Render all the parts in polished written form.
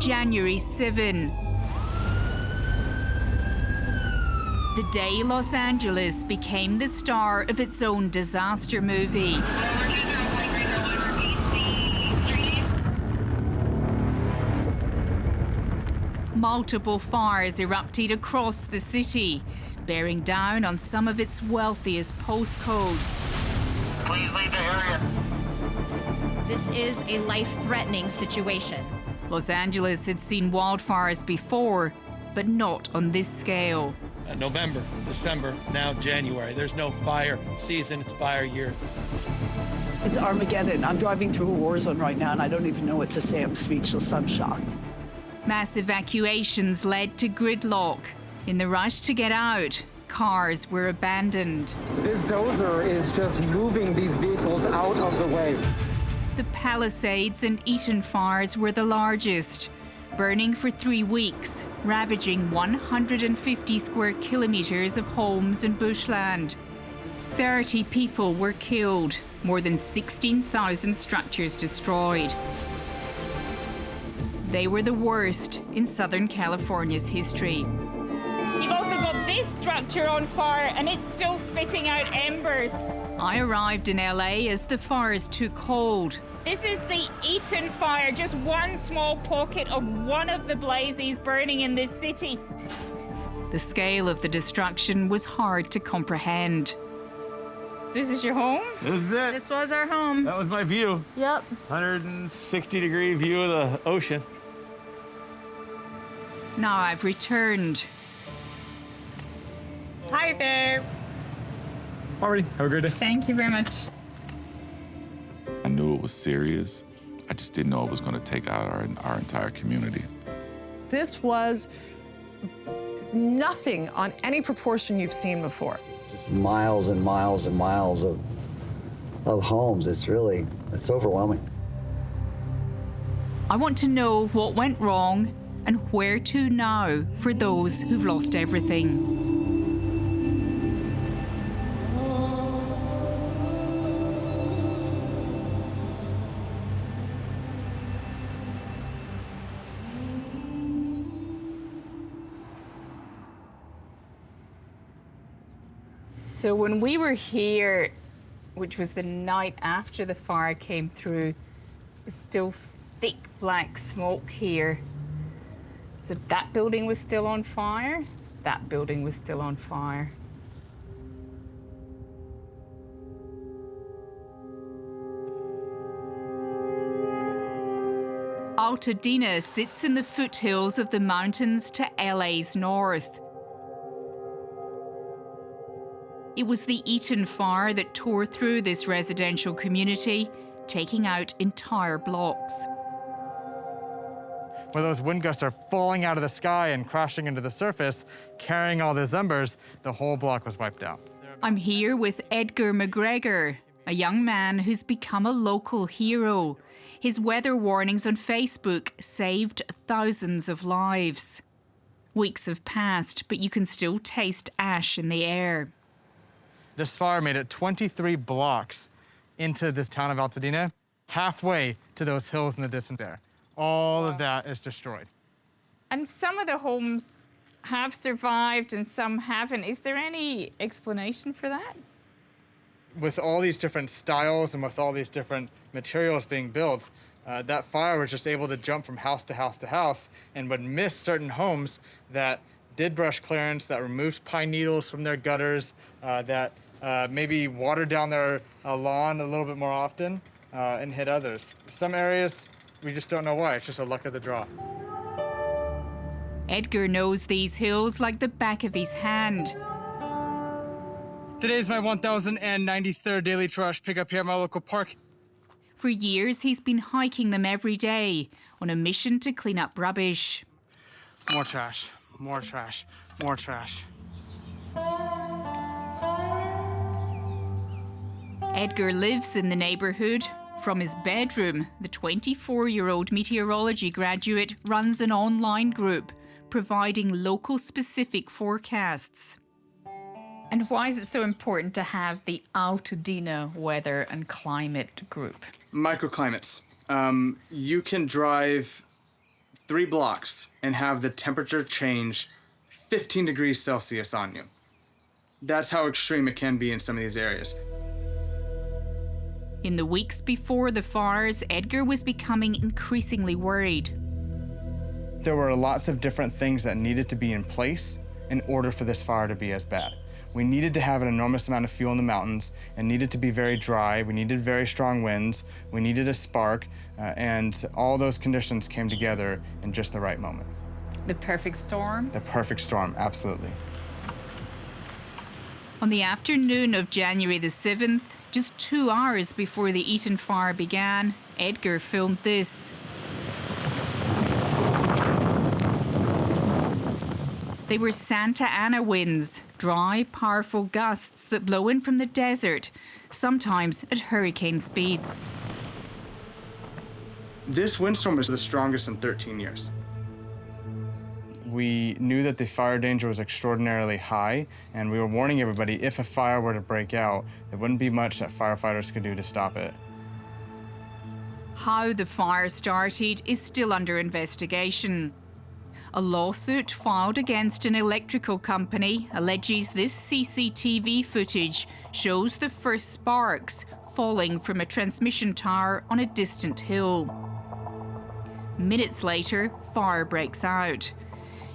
January 7. The day Los Angeles became the star of its own disaster movie. Multiple fires erupted across the city, bearing down on some of its wealthiest postcodes. Please leave the area. This is a life-threatening situation. Los Angeles had seen wildfires before, but not on this scale. November, December, now January. There's no fire season, it's fire year. It's Armageddon. I'm driving through a war zone right now, and I don't even know what to say. I'm speechless. I'm shocked. Mass evacuations led to gridlock. In the rush to get out, cars were abandoned. This dozer is just moving these vehicles out of the way. The Palisades and Eaton fires were the largest, burning for 3 weeks, ravaging 150 square kilometres of homes and bushland. 30 people were killed, more than 16,000 structures destroyed. They were the worst in Southern California's history. You've also got this structure on fire and it's still spitting out embers. I arrived in LA as the fires took hold. This is the Eaton fire, just one small pocket of one of the blazes burning in this city. The scale of the destruction was hard to comprehend. This is your home? This is it. This was our home. That was my view. Yep. 160-degree view of the ocean. Now I've returned. Hi there. Alrighty, have a great day. Thank you very much. I knew it was serious. I just didn't know it was going to take out our entire community. This was nothing on any proportion you've seen before. Just miles and miles and miles of homes. It's overwhelming. I want to know what went wrong and where to now for those who've lost everything. So when we were here, which was the night after the fire came through, it was still thick black smoke here. So that building was still on fire, that building was still on fire. Altadena sits in the foothills of the mountains to LA's north. It was the Eaton fire that tore through this residential community, taking out entire blocks. Where those wind gusts are falling out of the sky and crashing into the surface, carrying all those embers, the whole block was wiped out. I'm here with Edgar McGregor, a young man who's become a local hero. His weather warnings on Facebook saved thousands of lives. Weeks have passed, but you can still taste ash in the air. This fire made it 23 blocks into this town of Altadena, halfway to those hills in the distance there. All of that is destroyed. And some of the homes have survived and some haven't. Is there any explanation for that? With all these different styles and with all these different materials being built, that fire was just able to jump from house to house to house and would miss certain homes that did brush clearance, that removed pine needles from their gutters, that maybe watered down their lawn a little bit more often, and hit others. Some areas, we just don't know why. It's just a luck of the draw. Edgar knows these hills like the back of his hand. Today's my 1,093rd daily trash pickup here at my local park. For years, he's been hiking them every day on a mission to clean up rubbish. More trash, more trash, more trash. Edgar lives in the neighbourhood. From his bedroom, the 24-year-old meteorology graduate runs an online group providing local-specific forecasts. And why is it so important to have the Altadena Weather and Climate Group? Microclimates. You can drive 3 blocks and have the temperature change 15 degrees Celsius on you. That's how extreme it can be in some of these areas. In the weeks before the fires, Edgar was becoming increasingly worried. There were lots of different things that needed to be in place in order for this fire to be as bad. We needed to have an enormous amount of fuel in the mountains and needed to be very dry. We needed very strong winds. We needed a spark, and all those conditions came together in just the right moment. The perfect storm? The perfect storm, absolutely. On the afternoon of January the 7th, just 2 hours before the Eaton fire began, Edgar filmed this. They were Santa Ana winds, dry, powerful gusts that blow in from the desert, sometimes at hurricane speeds. This windstorm is the strongest in 13 years. We knew that the fire danger was extraordinarily high, and we were warning everybody if a fire were to break out, there wouldn't be much that firefighters could do to stop it. How the fire started is still under investigation. A lawsuit filed against an electrical company alleges this CCTV footage shows the first sparks falling from a transmission tower on a distant hill. Minutes later, fire breaks out.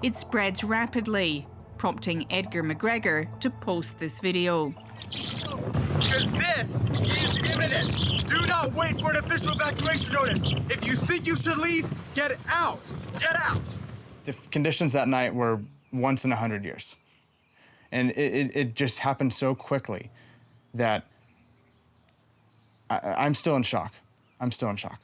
It spreads rapidly, prompting Edgar McGregor to post this video. Because this is imminent. Do not wait for an official evacuation notice. If you think you should leave, get out. Get out. The conditions that night were once in 100 years. And it just happened so quickly that I'm still in shock. I'm still in shock.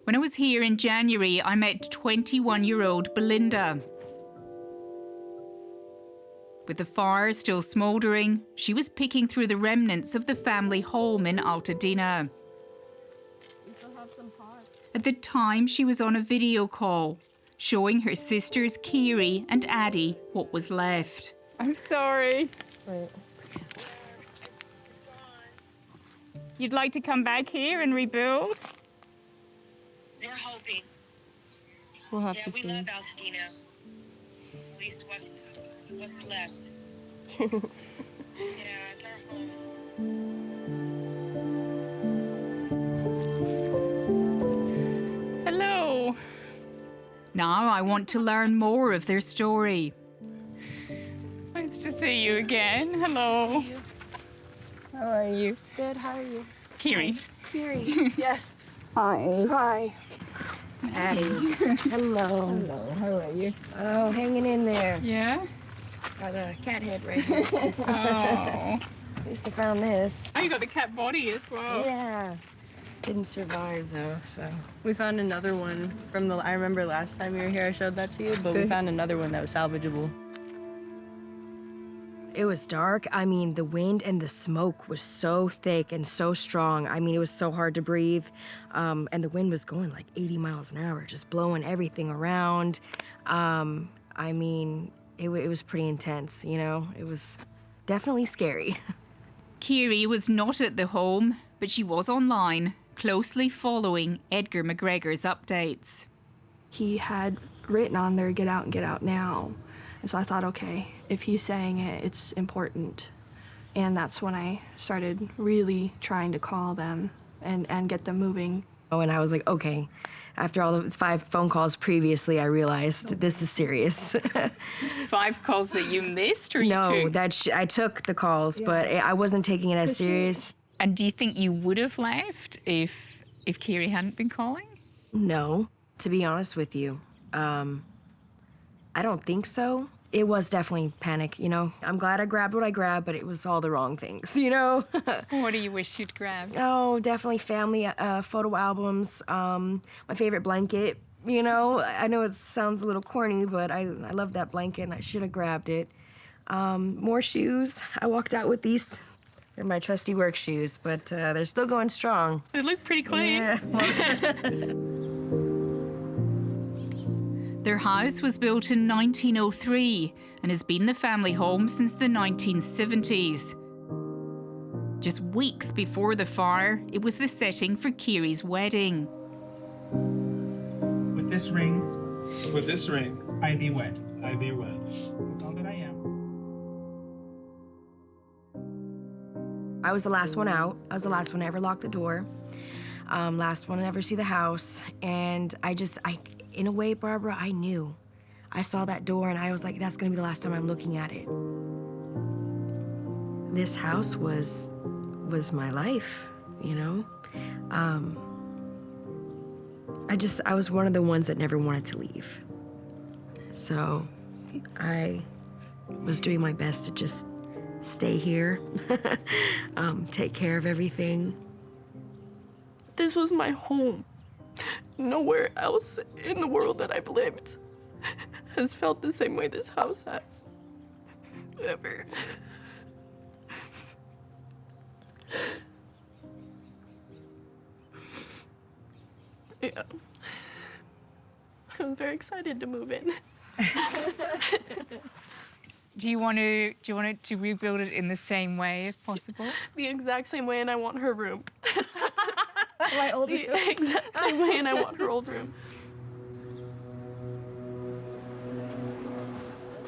When I was here in January, I met 21-year-old Belinda. With the fire still smouldering, she was picking through the remnants of the family home in Altadena. At the time, she was on a video call, showing her sisters Kiri and Ade what was left. I'm sorry. You'd like to come back here and rebuild? We're hoping. We'll have to we see. love Altadena. At least what's left. Yeah, it's our home. Hello. Now I want to learn more of their story. Nice to see you again. Hello. How are you? Good, how are you? Kiri. Kiri, yes. Hi. Hi. Ade. Hello. Hello, how are you? Oh, hanging in there. Yeah? Got a cat head right here. Oh. At least I found this. Oh, you got the cat body as well. Yeah. Didn't survive though, so. We found another one from I remember last time you were here I showed that to you, but we found another one that was salvageable. It was dark. I mean, the wind and the smoke was so thick and so strong. I mean, it was so hard to breathe. And the wind was going like 80 miles an hour, just blowing everything around. I mean, it was pretty intense, you know? It was definitely scary. Kiri was not at the home, but she was online, closely following Edgar McGregor's updates. He had written on there, "Get out and get out now." And so I thought, okay, if he's saying it, it's important. And that's when I started really trying to call them and get them moving. Oh, and I was like, okay. After all the 5 phone calls previously, I realized this is serious. 5 calls that you missed, or no, you took? I took the calls, but I wasn't taking it as serious. And do you think you would have left if Kiri hadn't been calling? No, to be honest with you. I don't think so. It was definitely panic, you know? I'm glad I grabbed what I grabbed, but it was all the wrong things, you know? What do you wish you'd grabbed? Oh, definitely family photo albums, my favorite blanket, you know? I know it sounds a little corny, but I love that blanket and I should have grabbed it. More shoes. I walked out with these. They're my trusty work shoes, but they're still going strong. They look pretty clean. Yeah. Their house was built in 1903 and has been the family home since the 1970s. Just weeks before the fire, it was the setting for Kiri's wedding. With this ring, I thee wed. With all that I am. I was the last one out. I was the last one to ever lock the door. Last one to ever see the house. And in a way, Barbara, I knew. I saw that door and I was like, that's gonna be the last time I'm looking at it. This house was my life, you know? I was one of the ones that never wanted to leave. So I was doing my best to just stay here, take care of everything. This was my home. Nowhere else in the world that I've lived has felt the same way this house has. Ever. Yeah. I'm very excited to move in. Do you want to rebuild it in the same way if possible? The exact same way, and I want her room. My old room. The exact same way, and I want her old room.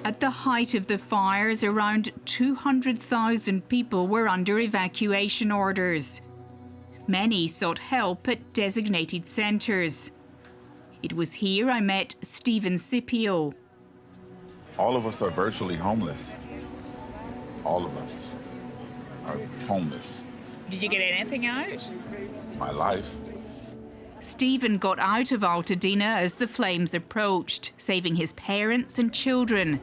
At the height of the fires, around 200,000 people were under evacuation orders. Many sought help at designated centres. It was here I met Steven Scipio. All of us are virtually homeless. All of us are homeless. Did you get anything out? My life. Steven got out of Altadena as the flames approached, saving his parents and children.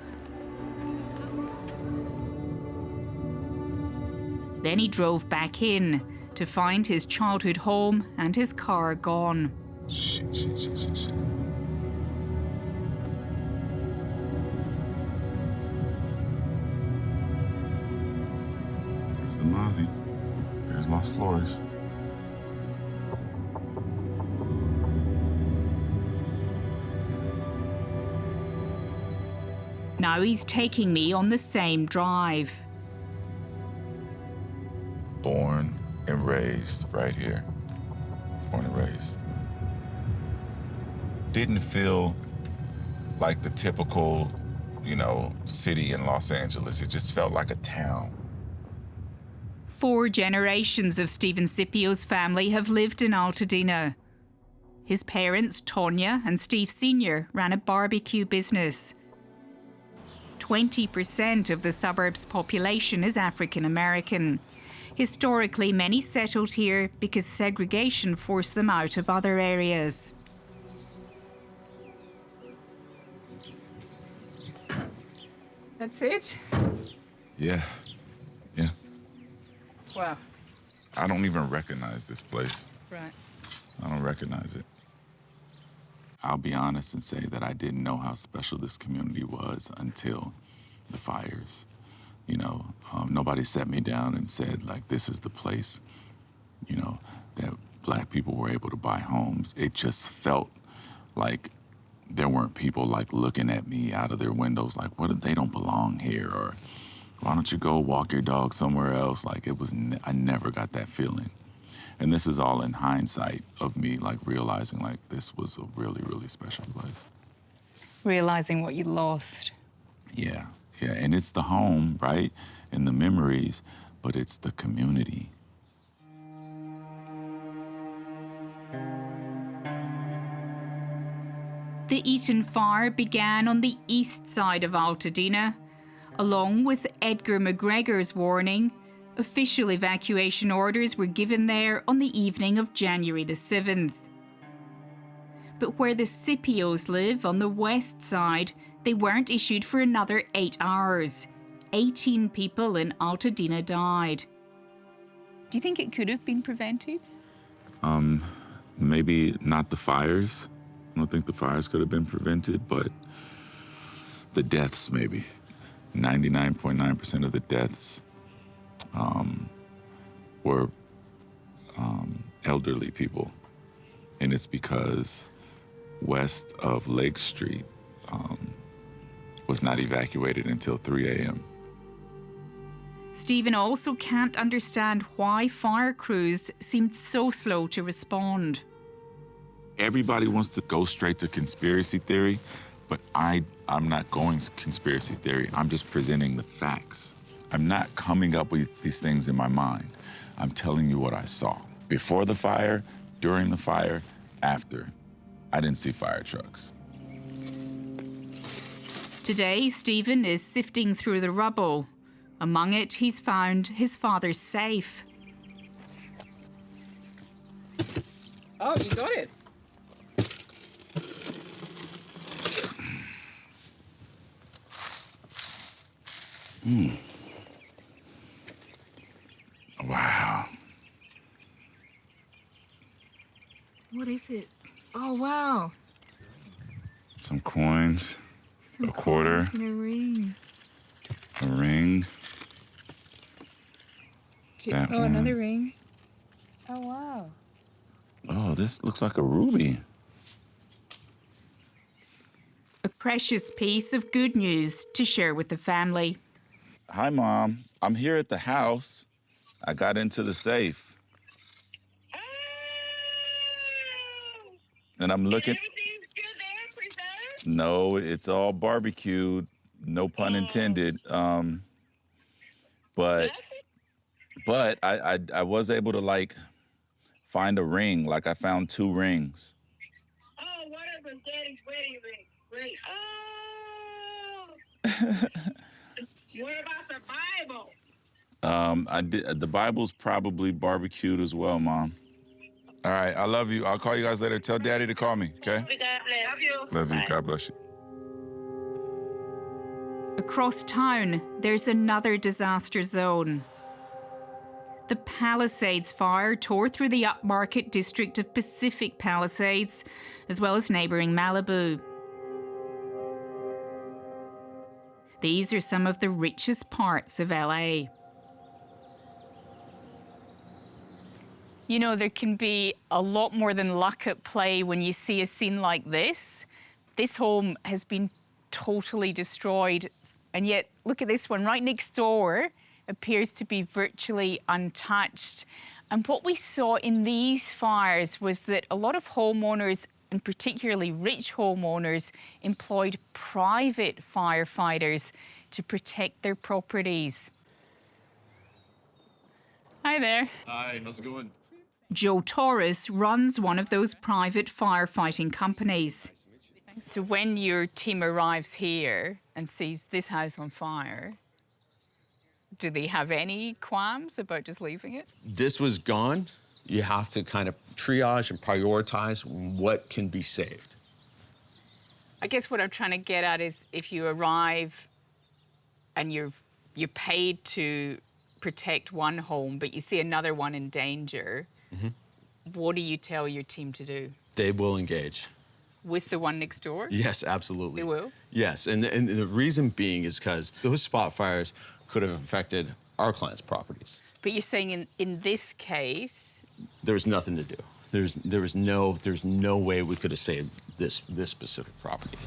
Then he drove back in to find his childhood home and his car gone. Shit. There's the Mozzie. There's Los Flores. Now he's taking me on the same drive. Born and raised right here. Born and raised. Didn't feel like the typical, city in Los Angeles. It just felt like a town. 4 generations of Steven Scipio's family have lived in Altadena. His parents, Tonya and Steve Sr., ran a barbecue business. 20% of the suburbs' population is African American. Historically, many settled here because segregation forced them out of other areas. That's it? Yeah. Wow. I don't even recognize this place. Right. I don't recognize it. I'll be honest and say that I didn't know how special this community was until the fires. Nobody sat me down and said, this is the place, that Black people were able to buy homes. It just felt like there weren't people, looking at me out of their windows, what if they don't belong here? Or why don't you go walk your dog somewhere else? I never got that feeling. And this is all in hindsight of me, realizing, this was a really, really special place. Realizing what you lost. Yeah. And it's the home, right? And the memories, but it's the community. The Eaton fire began on the east side of Altadena. Along with Edgar McGregor's warning, official evacuation orders were given there on the evening of January the 7th. But where the Scipios live on the west side, they weren't issued for another 8 hours. 18 people in Altadena died. Do you think it could have been prevented? Maybe not the fires. I don't think the fires could have been prevented, but the deaths maybe. 99.9% of the deaths were elderly people. And it's because west of Lake Street was not evacuated until 3 a.m. Steven also can't understand why fire crews seemed so slow to respond. Everybody wants to go straight to conspiracy theory, but I'm not going conspiracy theory. I'm just presenting the facts. I'm not coming up with these things in my mind. I'm telling you what I saw. Before the fire, during the fire, after. I didn't see fire trucks. Today, Steven is sifting through the rubble. Among it, he's found his father's safe. Oh, you got it. Wow. What is it? Oh, wow. Some coins, Some a quarter, coins and a ring. a ring. That Oh, one. another ring. Oh, wow. Oh, this looks like a ruby. A precious piece of good news to share with the family. Hi, Mom. I'm here at the house. I got into the safe. And I'm looking. No, it's all barbecued. No pun intended. But I was able to like find a ring. Like I found 2 rings. Oh, what is Daddy's wedding ring? Great. Oh. What about the Bible? The Bible's probably barbecued as well, Mom. All right, I love you. I'll call you guys later. Tell Daddy to call me, okay? God bless. Love you. Love you. God bless you. Across town, there's another disaster zone. The Palisades fire tore through the upmarket district of Pacific Palisades, as well as neighboring Malibu. These are some of the richest parts of LA. You know, there can be a lot more than luck at play when you see a scene like this. This home has been totally destroyed, and yet look at this one right next door appears to be virtually untouched. And what we saw in these fires was that a lot of homeowners, and particularly rich homeowners, employed private firefighters to protect their properties. Hi there. Hi, how's it going? Joe Torres runs one of those private firefighting companies. So when your team arrives here and sees this house on fire, do they have any qualms about just leaving it? This was gone. You have to kind of triage and prioritize what can be saved. I guess what I'm trying to get at is if you arrive and you're paid to protect one home, but you see another one in danger, what do you tell your team to do? They will engage. With the one next door? Yes, absolutely. They will? Yes, and the reason being is because those spot fires could have affected our clients' properties. But you're saying in this case... There was nothing to do. There's no way we could have saved this specific property.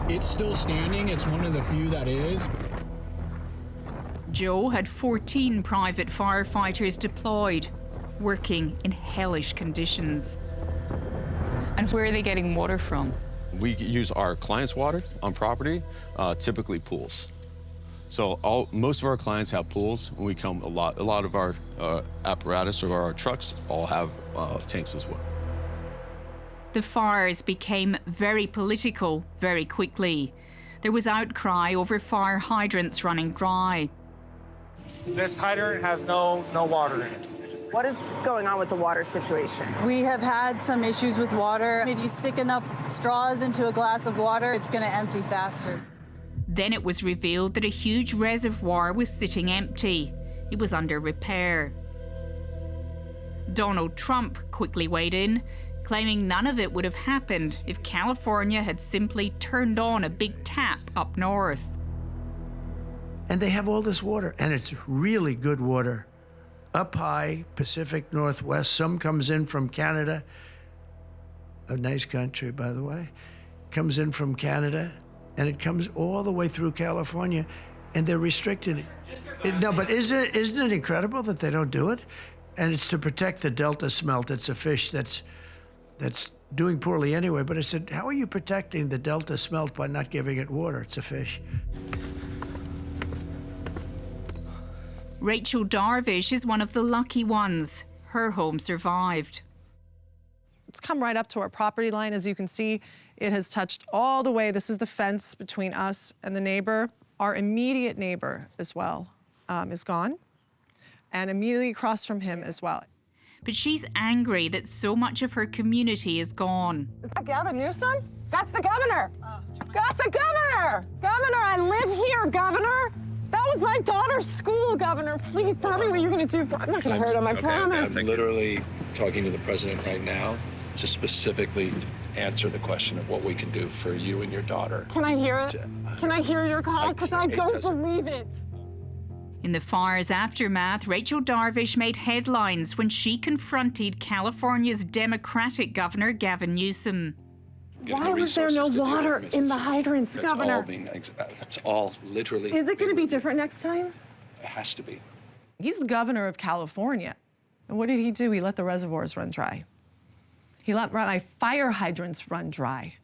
It's still standing. It's one of the few that is. Joe had 14 private firefighters deployed, working in hellish conditions. And where are they getting water from? We use our clients' water on property, typically pools. So most of our clients have pools, and a lot of our apparatus or our trucks all have tanks as well. The fires became very political very quickly. There was outcry over fire hydrants running dry. This hydrant has no water in it. What is going on with the water situation? We have had some issues with water. If you stick enough straws into a glass of water, it's going to empty faster. Then it was revealed that a huge reservoir was sitting empty. It was under repair. Donald Trump quickly weighed in, claiming none of it would have happened if California had simply turned on a big tap up north. And they have all this water, and it's really good water. Up high, Pacific Northwest, some comes in from Canada, a nice country, by the way, comes in from Canada, and it comes all the way through California, and they're restricted. No, but isn't it incredible that they don't do it? And it's to protect the Delta smelt. It's a fish that's doing poorly anyway. But I said, how are you protecting the Delta smelt by not giving it water? It's a fish. Rachel Darvish is one of the lucky ones. Her home survived. It's come right up to our property line. As you can see, it has touched all the way. This is the fence between us and the neighbor. Our immediate neighbor as well is gone, and immediately across from him as well. But she's angry that so much of her community is gone. Is that Gavin Newsom? That's the governor. That's the governor. Governor, I live here, governor. That was my daughter's school, governor. Please tell me what you're going to do. I'm not going to hurt him, I promise. I'm literally talking to the president right now to specifically answer the question of what we can do for you and your daughter. Can I hear it? Can I hear your call? Because I don't believe it. In the fire's aftermath, Rachel Darvish made headlines when she confronted California's Democratic Governor Gavin Newsom. Why was there no water in the hydrants, Governor? That's all literally. Is it going to be different next time? It has to be. He's the governor of California. And what did he do? He let the reservoirs run dry. He let my fire hydrants run dry.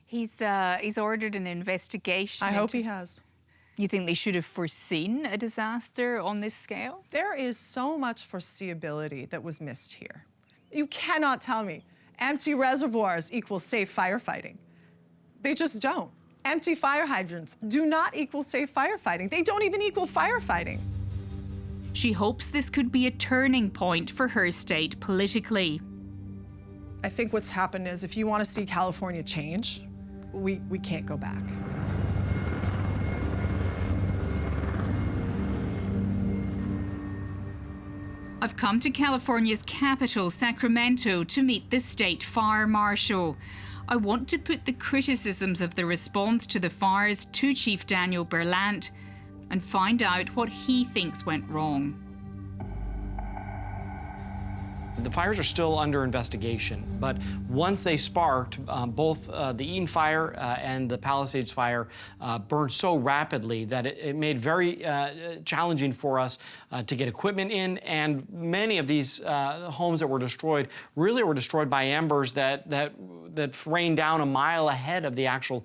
He's ordered an investigation. I hope he has. You think they should have foreseen a disaster on this scale? There is so much foreseeability that was missed here. You cannot tell me empty reservoirs equals safe firefighting. They just don't. Empty fire hydrants do not equal safe firefighting. They don't even equal firefighting. She hopes this could be a turning point for her state politically. I think what's happened is if you want to see California change, we can't go back. I've come to California's capital, Sacramento, to meet the state fire marshal. I want to put the criticisms of the response to the fires to Chief Daniel Berlant and find out what he thinks went wrong. The fires are still under investigation, but once they sparked, both the Eaton fire and the Palisades fire burned so rapidly that it made very challenging for us to get equipment in, and many of these homes that were destroyed really were destroyed by embers that rained down a mile ahead of the actual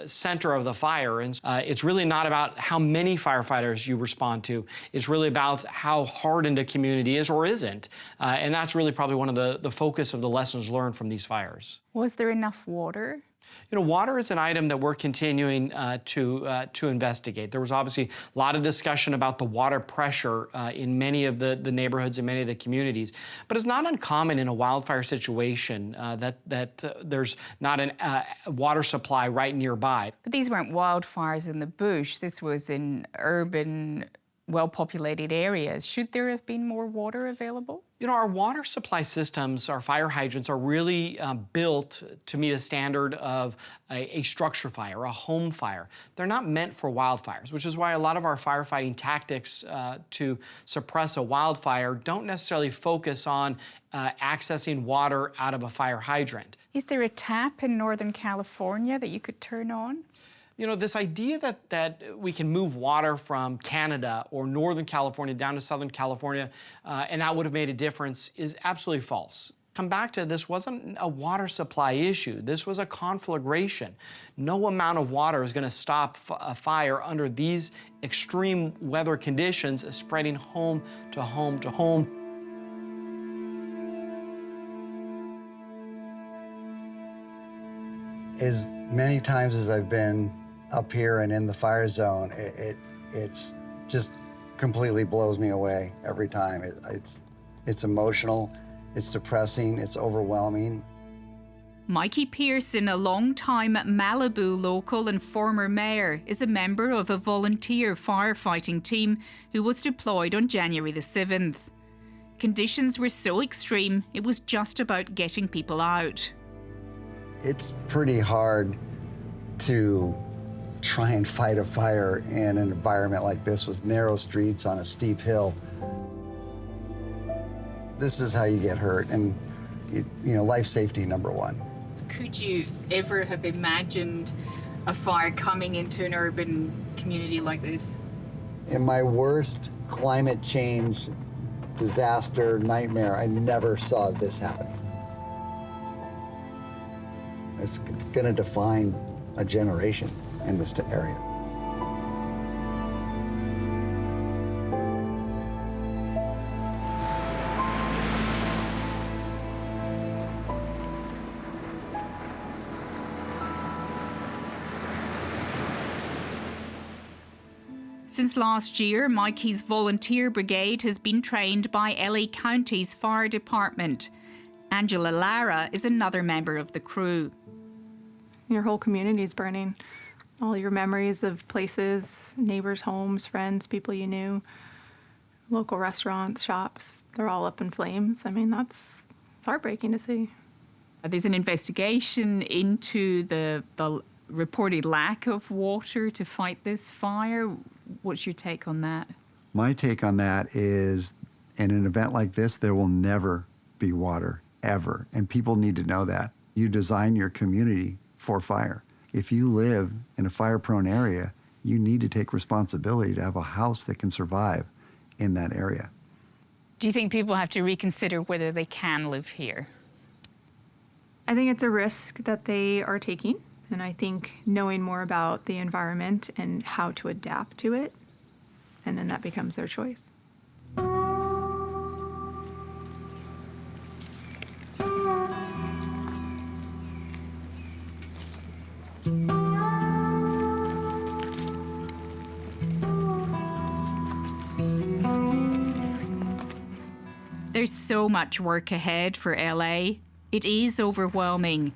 center of the fire. And it's really not about how many firefighters you respond to. It's really about how hardened a community is or isn't. And that's really probably one of the focus of the lessons learned from these fires. Was there enough water? You know, water is an item that we're continuing to investigate. There was obviously a lot of discussion about the water pressure in many of the neighborhoods and many of the communities. But it's not uncommon in a wildfire situation that there's not a water supply right nearby. But these weren't wildfires in the bush. This was in urban, well-populated areas. Should there have been more water available? You know, our water supply systems, our fire hydrants, are really built to meet a standard of a structure fire, a home fire. They're not meant for wildfires, which is why a lot of our firefighting tactics to suppress a wildfire don't necessarily focus on accessing water out of a fire hydrant. Is there a tap in Northern California that you could turn on? You know, this idea that we can move water from Canada or Northern California down to Southern California and that would have made a difference is absolutely false. Come back to this wasn't a water supply issue. This was a conflagration. No amount of water is going to stop a fire under these extreme weather conditions, spreading home to home to home. As many times as I've been up here and in the fire zone, it's just completely blows me away every time. It's emotional, it's depressing, it's overwhelming. Mikke Pierson, a long-time Malibu local and former mayor, is a member of a volunteer firefighting team who was deployed on January the 7th. Conditions were so extreme, it was just about getting people out. It's pretty hard to try and fight a fire in an environment like this with narrow streets on a steep hill. This is how you get hurt, and you know, life safety #1. Could you ever have imagined a fire coming into an urban community like this? In my worst climate change disaster nightmare, I never saw this happening. It's going to define a generation in this area. Since last year, Mikke's volunteer brigade has been trained by LA County's fire department. Angela Lara is another member of the crew. Your whole community is burning. All your memories of places, neighbors' homes, friends, people you knew, local restaurants, shops, they're all up in flames. I mean, it's heartbreaking to see. There's an investigation into the reported lack of water to fight this fire. What's your take on that? My take on that is, in an event like this, there will never be water, ever. And people need to know that. You design your community for fire. If you live in a fire-prone area, you need to take responsibility to have a house that can survive in that area. Do you think people have to reconsider whether they can live here? I think it's a risk that they are taking. And I think knowing more about the environment and how to adapt to it, and then that becomes their choice. There's so much work ahead for LA. It is overwhelming.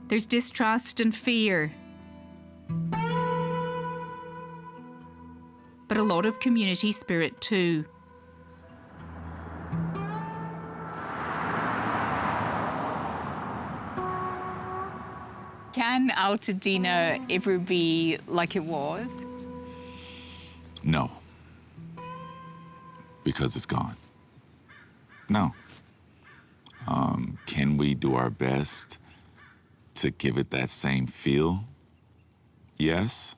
There's distrust and fear. But a lot of community spirit too. Can Altadena ever be like it was? No. Because it's gone. No. Can we do our best to give it that same feel? Yes.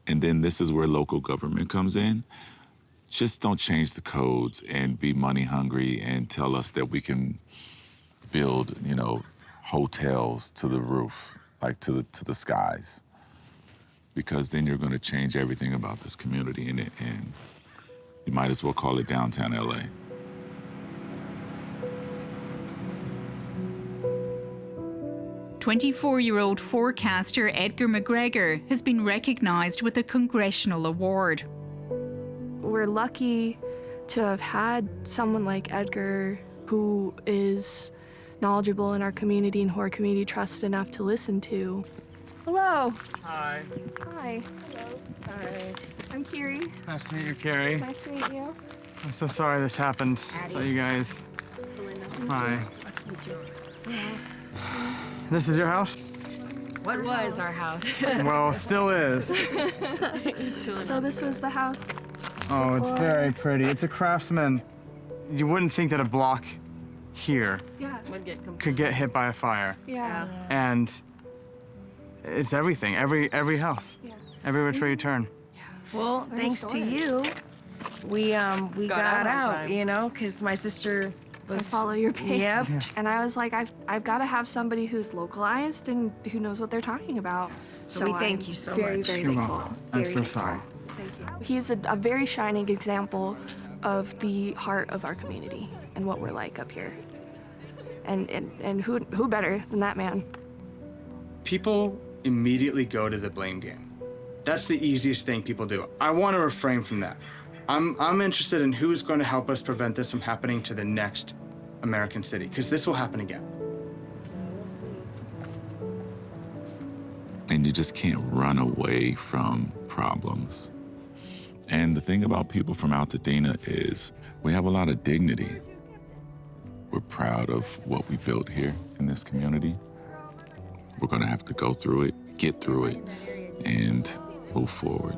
And then this is where local government comes in. Just don't change the codes and be money hungry and tell us that we can build, hotels to the roof, like to the skies. Because then you're going to change everything about this community, and you might as well call it downtown LA. "24-year-old forecaster Edgar McGregor has been recognized with a congressional award. We're lucky to have had someone like Edgar who is knowledgeable in our community and who our community trusts enough to listen to. Hello. Hi. Hi. Hello. Hi. I'm Kiri. Nice to meet you, Kiri. Nice to meet you. I'm so sorry this happened. Ade. So you guys. Belinda. Hi. Nice to meet you. This is your house? What was our house? Well, still is. So this was the house. Oh, it's very pretty. It's a Craftsman. You wouldn't think that a block here could get hit by a fire. Yeah. And it's everything, every house, every which way you turn. Well, thanks to you, we got out, because my sister was... follow your page. Yep. Yeah. And I was like, I've got to have somebody who's localized and who knows what they're talking about. So we thank you so very, much. very You're thankful. welcome. I'm Very so thankful. sorry. Thank you. He's a very shining example of the heart of our community and what we're like up here. And who better than that man? People immediately go to the blame game. That's the easiest thing people do. I want to refrain from that. I'm interested in who's going to help us prevent this from happening to the next American city, because this will happen again. And you just can't run away from problems. And the thing about people from Altadena is we have a lot of dignity. We're proud of what we built here in this community. We're gonna have to go through it, get through it, and move forward.